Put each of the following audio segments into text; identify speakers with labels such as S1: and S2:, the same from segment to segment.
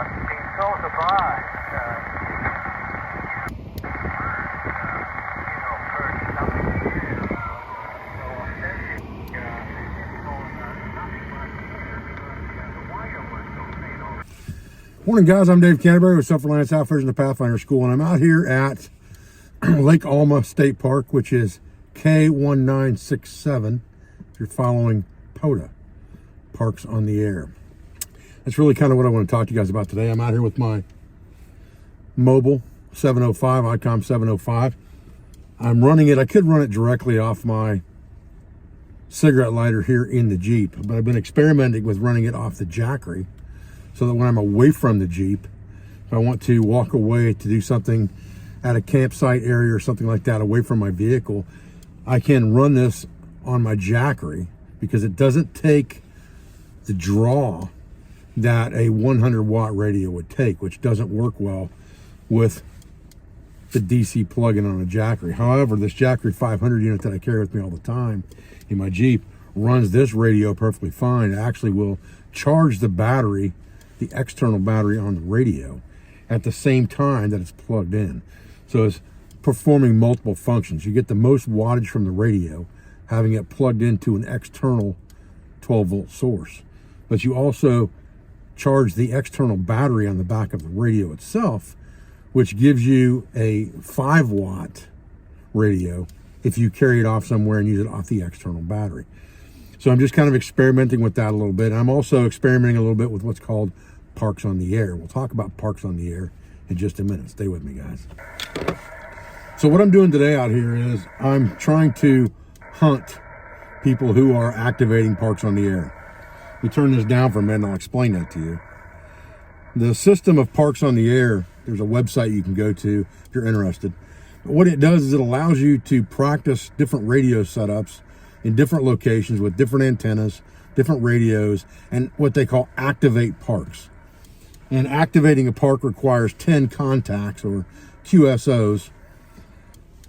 S1: be so surprised.
S2: Morning guys, I'm Dave Canterbury with Self-Reliance Outfitters in the Pathfinder School, and I'm out here at Lake Alma State Park, which is K1967 if you're following POTA, Parks on the Air. That's really kind of what I want to talk to you guys about today. I'm out here with my mobile 705, Icom 705. I'm running it, I could run it directly off my cigarette lighter here in the Jeep, but I've been experimenting with running it off the Jackery, so that when I'm away from the Jeep, if I want to walk away to do something at a campsite area or something like that away from my vehicle, I can run this on my Jackery because it doesn't take the draw that a 100 watt radio would take, which doesn't work well with the DC plug-in on a Jackery. However, this Jackery 500 unit that I carry with me all the time in my Jeep runs this radio perfectly fine. It actually will charge the battery, the external battery on the radio, at the same time that it's plugged in. So it's performing multiple functions. You get the most wattage from the radio, having it plugged into an external 12 volt source. But you also charge the external battery on the back of the radio itself, which gives you a 5 watt radio if you carry it off somewhere and use it off the external battery. So I'm just kind of experimenting with that a little bit. I'm also experimenting a little bit with what's called Parks on the Air. We'll talk about Parks on the Air in just a minute. Stay with me, guys. So what I'm doing today out here is I'm trying to hunt people who are activating Parks on the Air. We turn this down for a minute and I'll explain that to you. The system of Parks on the Air, there's a website you can go to if you're interested. But what it does is it allows you to practice different radio setups in different locations with different antennas, different radios, and what they call activate parks. And activating a park requires 10 contacts, or QSOs,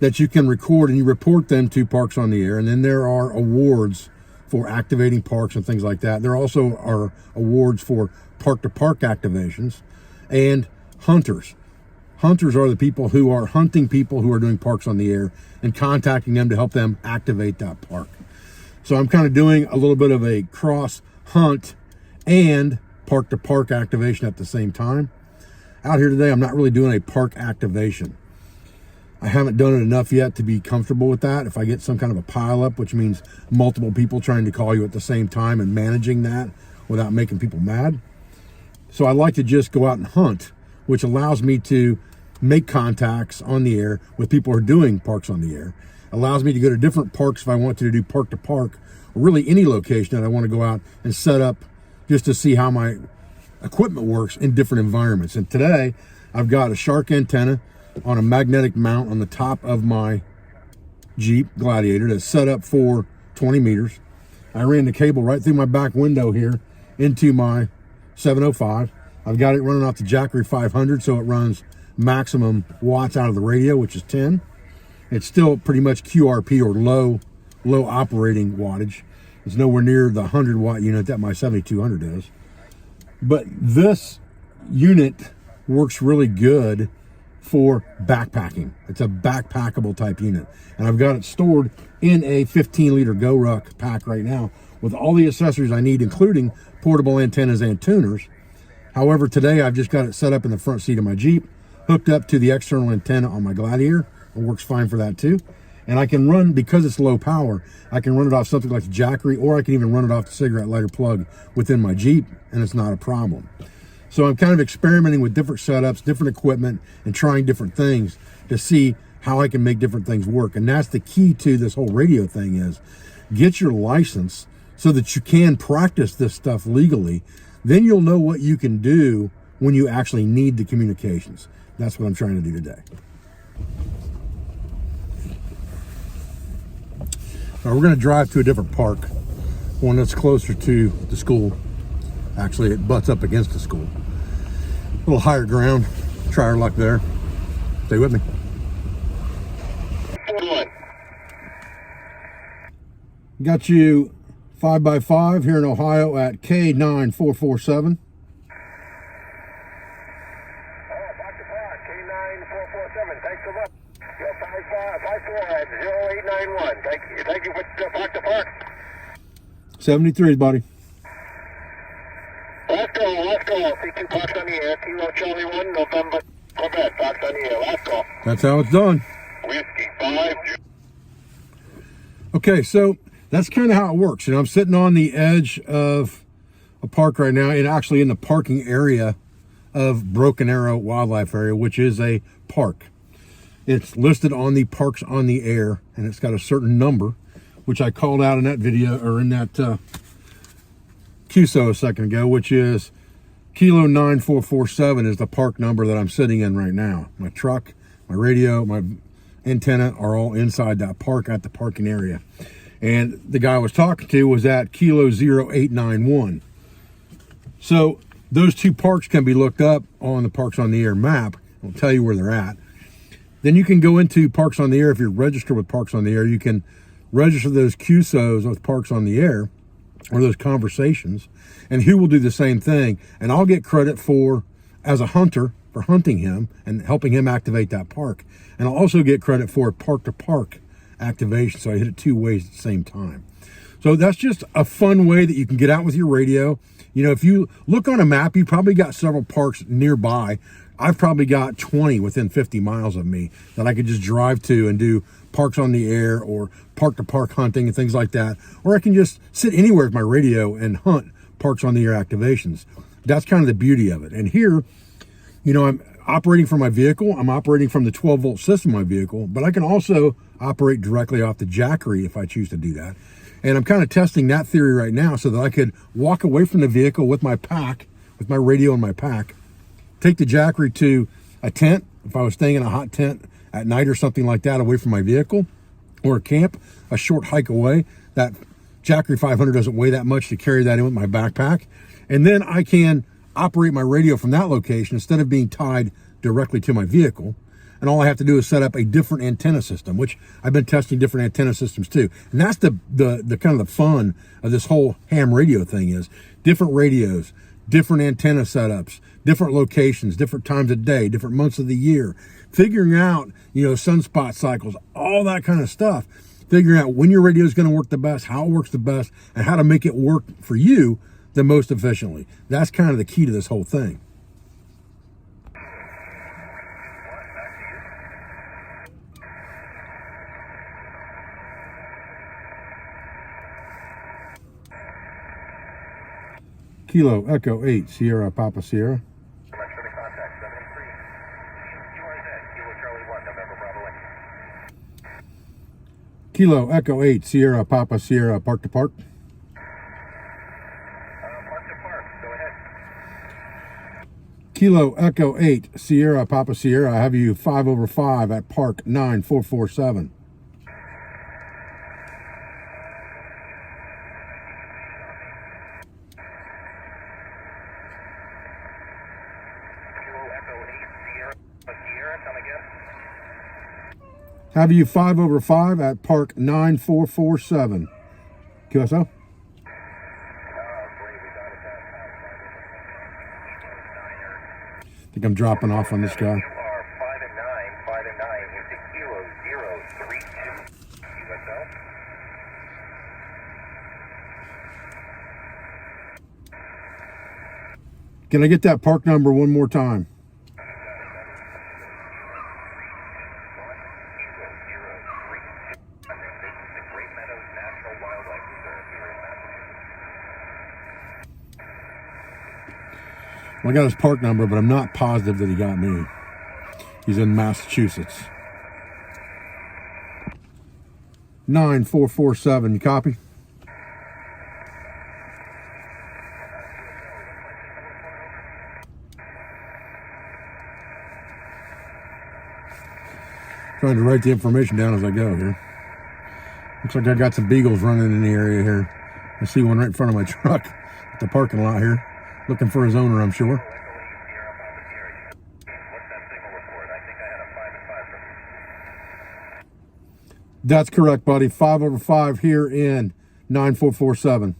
S2: that you can record, and you report them to Parks on the Air. And then there are awards for activating parks and things like that. There also are awards for park-to-park activations and hunters. Hunters are the people who are hunting people who are doing Parks on the Air and contacting them to help them activate that park. So I'm kind of doing a little bit of a cross hunt and park-to-park activation at the same time. Out here today, I'm not really doing a park activation. I haven't done it enough yet to be comfortable with that. If I get some kind of a pile-up, which means multiple people trying to call you at the same time and managing that without making people mad. So I like to just go out and hunt, which allows me to make contacts on the air with people who are doing Parks on the Air. Allows me to go to different parks if I want to do park-to-park, or really any location that I want to go out and set up just to see how my equipment works in different environments. And today, I've got a shark antenna on a magnetic mount on the top of my Jeep Gladiator that's set up for 20 meters. I ran the cable right through my back window here into my 705. I've got it running off the Jackery 500, so it runs maximum watts out of the radio, which is 10. It's still pretty much QRP, or low operating wattage. It's nowhere near the 100 watt unit that my 7200 is. But this unit works really good for backpacking. It's a backpackable type unit. And I've got it stored in a 15 liter GoRuck pack right now with all the accessories I need, including portable antennas and tuners. However, today I've just got it set up in the front seat of my Jeep, hooked up to the external antenna on my Gladiator. It works fine for that too. And I can run, because it's low power, I can run it off something like the Jackery, or I can even run it off the cigarette lighter plug within my Jeep, and it's not a problem. So I'm kind of experimenting with different setups, different equipment, and trying different things to see how I can make different things work. And that's the key to this whole radio thing, is get your license so that you can practice this stuff legally. Then you'll know what you can do when you actually need the communications. That's what I'm trying to do today. Now we're going to drive to a different park, one that's closer to the school. Actually, it butts up against the school. A little higher ground. Try our luck there. Stay with me. Got you 5x5 here in Ohio at K9447.
S1: 08947. Thanks so much. You're 54 at 0891. Thank you for Park to Park.
S2: 73, buddy.
S1: Let's go. C2 Parks on the air. Kilo Charlie 1, November. Quebec. Parks on the air. Last call.
S2: That's how it's done.
S1: Whiskey 5.
S2: Okay, so that's kind of how it works. You know, I'm sitting on the edge of a park right now, and actually in the parking area of Broken Arrow Wildlife Area, which is a park. It's listed on the Parks on the Air, and it's got a certain number, which I called out in that video, or in that QSO a second ago, which is Kilo 9447 is the park number that I'm sitting in right now. My truck, my radio, my antenna are all inside that park at the parking area. And the guy I was talking to was at Kilo 0891. So those two parks can be looked up on the Parks on the Air map. It'll tell you where they're at. Then you can go into Parks on the Air. If you're registered with Parks on the Air, you can register those QSOs with Parks on the Air, or those conversations, and he will do the same thing. And I'll get credit for, as a hunter, for hunting him and helping him activate that park. And I'll also get credit for park to park activation. So I hit it two ways at the same time. So that's just a fun way that you can get out with your radio. You know, if you look on a map, you probably got several parks nearby. I've probably got 20 within 50 miles of me that I could just drive to and do Parks on the Air or park to park hunting and things like that. Or I can just sit anywhere with my radio and hunt Parks on the Air activations. That's kind of the beauty of it. And here, you know, I'm operating from my vehicle. I'm operating from the 12-volt system of my vehicle, but I can also operate directly off the Jackery if I choose to do that. And I'm kind of testing that theory right now so that I could walk away from the vehicle with my pack, with my radio in my pack, take the Jackery to a tent, if I was staying in a hot tent at night or something like that, away from my vehicle, or a camp, a short hike away. That Jackery 500 doesn't weigh that much to carry that in with my backpack. And then I can operate my radio from that location instead of being tied directly to my vehicle. And all I have to do is set up a different antenna system, which I've been testing different antenna systems too. And that's the kind of the fun of this whole ham radio thing, is different radios, different antenna setups, different locations, different times of day, different months of the year, figuring out, you know, sunspot cycles, all that kind of stuff, figuring out when your radio is going to work the best, how it works the best, and how to make it work for you the most efficiently. That's kind of the key to this whole thing. Kilo Echo 8 Sierra Papa Sierra.
S1: Electronic contact 73. QRZ, Kilo Charlie 1, November Bravo 8.
S2: Kilo Echo 8 Sierra Papa Sierra Park to Park.
S1: Park to Park, go ahead.
S2: Kilo Echo 8 Sierra Papa Sierra. I have you 5/5 at Park 9447. Have you 5/5 at Park 9447. QSO? I think I'm dropping off on this guy.
S1: You are 5 and 9 into Kilo 032 USL.
S2: Can I get that park number one more time? Well, I got his park number, but I'm not positive that he got me. He's in Massachusetts. 9447, you copy? Trying to write the information down as I go here. Looks like I got some beagles running in the area here. I see one right in front of my truck at the parking lot here. Looking for his owner, I'm sure. That's correct, buddy. 5/5 here in 9447.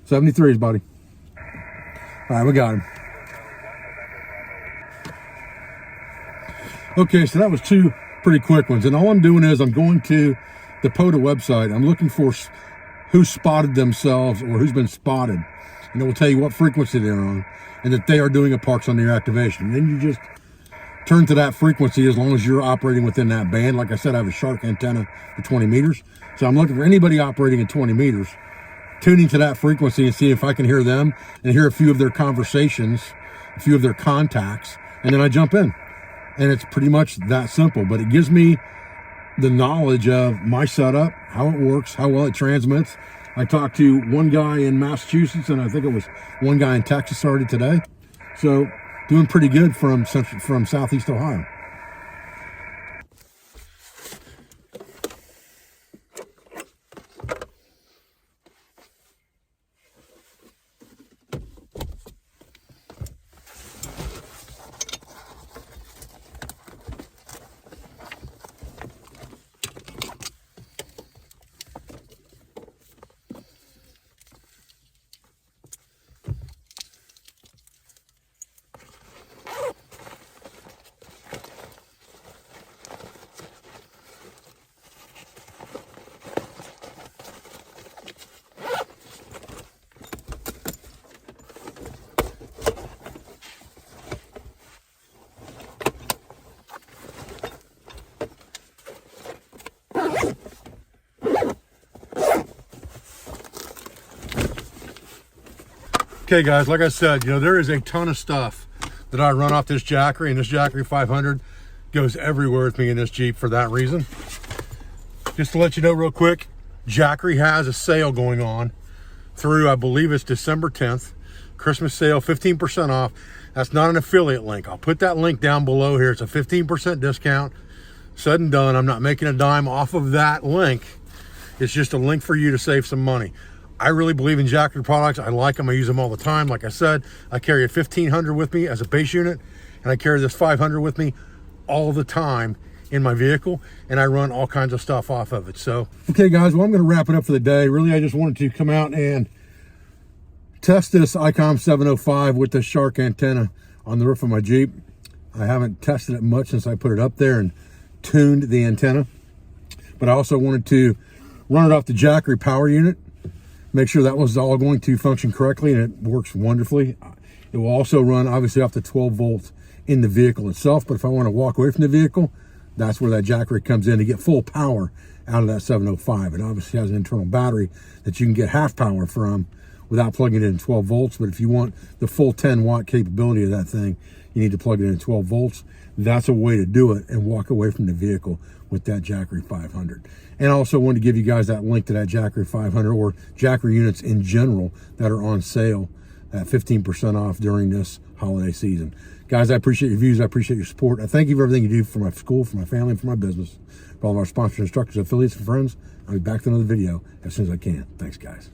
S2: 73s, buddy. All right, we got him. Okay, so that was 2 pretty quick ones. And all I'm doing is I'm going to the POTA website. I'm looking for who spotted themselves or who's been spotted. And it will tell you what frequency they're on and that they are doing a parks on the air activation. And then you just turn to that frequency as long as you're operating within that band. Like I said, I have a shark antenna for 20 meters. So I'm looking for anybody operating at 20 meters, tuning to that frequency and seeing if I can hear them and hear a few of their conversations, a few of their contacts, and then I jump in. And it's pretty much that simple, but it gives me the knowledge of my setup, how it works, how well it transmits. I talked to one guy in Massachusetts, and I think it was one guy in Texas already today. So doing pretty good from Southeast Ohio. Okay guys, like I said, there is a ton of stuff that I run off this Jackery, and this Jackery 500 goes everywhere with me in this Jeep for that reason. Just to let you know real quick, Jackery has a sale going on through, I believe it's December 10th. Christmas sale, 15% off. That's not an affiliate link. I'll put that link down below here. It's a 15% discount. Said and done. I'm not making a dime off of that link. It's just a link for you to save some money. I really believe in Jackery products. I like them. I use them all the time. Like I said, I carry a 1500 with me as a base unit, and I carry this 500 with me all the time in my vehicle, and I run all kinds of stuff off of it. So, okay guys, well, I'm going to wrap it up for the day. Really, I just wanted to come out and test this Icom 705 with the shark antenna on the roof of my Jeep. I haven't tested it much since I put it up there and tuned the antenna, but I also wanted to run it off the Jackery power unit, make sure that was all going to function correctly, and it works wonderfully. It will also run obviously off the 12 volts in the vehicle itself, but if I want to walk away from the vehicle, that's where that Jackery comes in to get full power out of that 705. It obviously has an internal battery that you can get half power from without plugging it in 12 volts, but if you want the full 10 watt capability of that thing, you need to plug it in 12 volts. That's a way to do it and walk away from the vehicle with that Jackery 500. And I also wanted to give you guys that link to that Jackery 500 or Jackery units in general that are on sale at 15% off during this holiday season. Guys, I appreciate your views. I appreciate your support. I thank you for everything you do for my school, for my family, and for my business. For all of our sponsors, instructors, affiliates, and friends, I'll be back to another video as soon as I can. Thanks, guys.